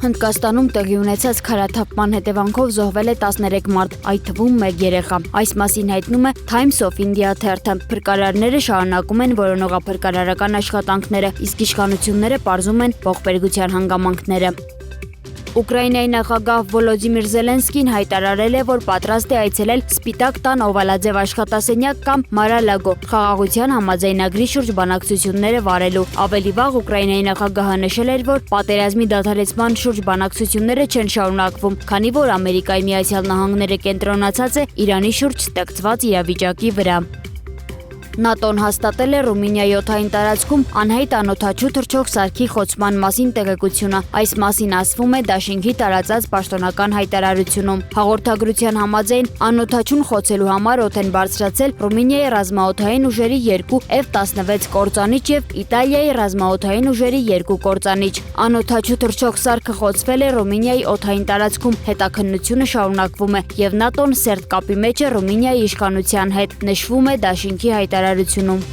Հնդկաստանում տեղի ունեցած քարաթափման հետևանքով զոհվել է 13 մարդ, այդ թվում 1 երեխա։ Այս մասին հայտնում է Times of India թերթը։ Փրկարարները շարունակում են որոնողափրկարարական աշխատանքները, իսկ իշխանությունները պարզում են ողբերգության հանգամանքները։ Ուկրաինայի նախագահ Վոլոդիմիր Զելենսկին հայտարարել է, որ պատրաստ է այցելել Սպիտակ տան օվալաձև աշխատասենյակ կամ Մարալագո խաղաղության համաձայնագրի շուրջ բանակցությունները վարելու։ Ավելի վաղ Ուկրաինայի նախագահը նշել էր, որ պատերազմի դադարեցման շուրջ բանակցությունները չեն շարունակվում, քանի որ Ամերիկայի Միացյալ Նահանգները կենտրոնացած է Իրանի շուրջ ստեղծված իրավիճակի վրա։ ՆԱՏՕ-ն հաստատել է Ռումինիայի օդային տարածքում անհայտ անօդաչու թռչող սարքի խոցման մասին տեղեկությունը։ Այս մասին ասվում է Դաշինքի տարածած պաշտոնական հայտարարությունում։ Հաղորդագրության համաձայն անօդաչուն խոցելու համար օդ են բարձրացել Ռումինիայի ռազմաօդային ուժերի 2 F-16 կործանիչ եւ Իտալիայի ռազմաօդային ուժերի 2 կործանիչ։ Անօդաչու թռչող սարքը խոցվել է Ռումինիայի օդային տարածքում։ Հետաքննությունը շարունակվում է եւ ՆԱՏՕ-ն սերտ կապի մեջ է Ռումինիայի իշխանության հետ, նշվում է Դաշինքի հայտարարությունում։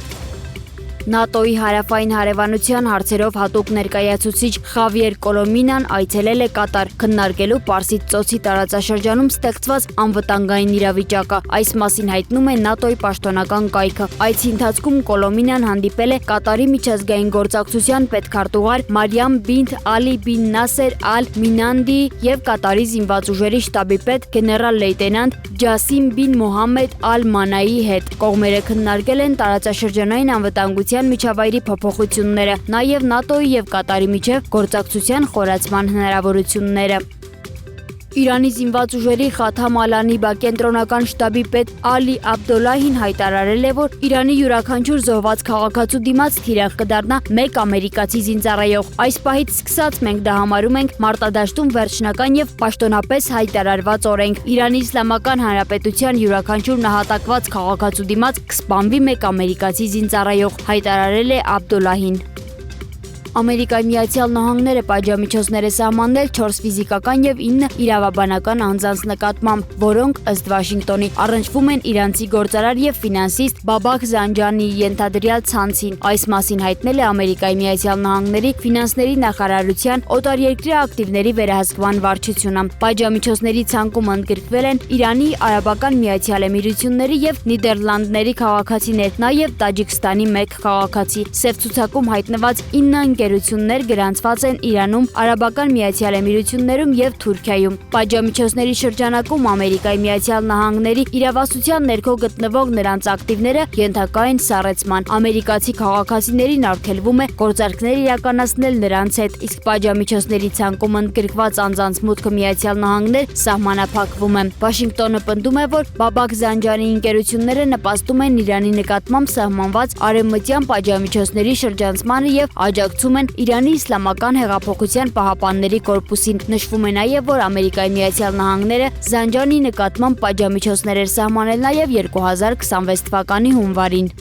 ՆԱՏՕ-ի հարավային հարևանության հարցերով հատուկ ներկայացուցիչ Խավիեր Կոլոմինան այցելել է Կատար, քննարկելու Պարսից ծոցի տարածաշրջանում ստեղծված անվտանգային իրավիճակը։ Այս մասին հայտնում է ՆԱՏՕ-ի պաշտոնական կայքը։ Այցի ընթացքում Կոլոմինան հանդիպել է Կատարի միջազգային գործակցության պետքարտուղար Մարիամ բինթ Ալի բին Նասեր Ալ Մինանդի եւ Կատարի զինված ուժերի շտաբի պետ գեներալ լեյտենանտ Ջասիմ բին Մոհամմեդ Ալ Մանայի հետ։ Կողմերը քննարկել են տարածաշրջանային անվտանգության միջավայրի փոփոխությունները, նաև ՆԱՏՕ-ի եւ Կատարի միջև գործակցության խորացման հնարավորությունները։ Իրանի զինված ուժերի Խաթամ Ալ-Անիբա կենտրոնական շտաբի պետ Ալի Աբդոլլահին հայտարարել է, որ Իրանի յուրաքանչյուր զոհված քաղաքացու դիմաց թիրախ կդառնա 1 ամերիկացի զինծառայող։ Այս պահից սկսած մենք դա համարում ենք մարտադաշտում վերջնական եւ պաշտոնապես հայտարարված օրենք։ Իրանի Իսլամական Հանրապետության յուրաքանչյուր նահատակված քաղաքացու դիմաց կսպանվի 1 ամերիկացի զինծառայող, հայտարարել է Աբդոլլահին։ Ամերիկայի Միացյալ Նահանգները պատժամիջոցներ է սահմանել 4 ֆիզիկական եւ 9 իրավաբանական անձանց նկատմամբ, որոնք ըստ Վաշինգտոնի առնչվում են իրանցի գործարար եւ ֆինանսիստ Բաբախ Զանջանիի ենթադրյալ ցանցին։ Այս մասին հայտնել է Ամերիկայի Միացյալ Նահանգների ֆինանսների նախարարության օտարերկրյա ակտիվների վերահսկման վարչությունը։ Պատժամիջոցների ցանկում ընդգրկվել են Իրանի, Արաբական Միացյալ Էմիրությունների եւ Նիդերլանդների քաղաքացիներ, նաեւ Տաջիկստանի 1 քաղաքացի։ Սև ցուցակում հայտնված 9 ընկերություններ գրանցված են Իրանում, Արաբական Միացյալ Էմիրություններում եւ Թուրքիայում։ Պատժամիջոցների շրջանակում Ամերիկայի Միացյալ Նահանգների իրավասության ներքո գտնվող նրանց ակտիվները ենթակա են սառեցման։ Ամերիկացի քաղաքացիներին արգելվում է գործարքներ իրականացնել նրանց հետ, իսկ պատժամիջոցների ցանկում ընդգրկված անձանց մուտքը Միացյալ Նահանգներ սահմանափակվում է։ Վաշինգտոնը պնդում է, որ Բաբախ Զանջանի ընկերությունները նպաստում են Իրանի նկատմամբ սահմանված արևմտյան պատժամիջոցների շրջանցմանը եւ աջակցում են Իրանի Իսլամական հեղափոխության պահապանների կորպուսին։ Նշվում է նաև, որ Ամերիկայի Միացյալ Նահանգները Զանջանի նկատմամբ պատժամիջոցներ էր սահմանել նաև 2026 թվականի հունվարին։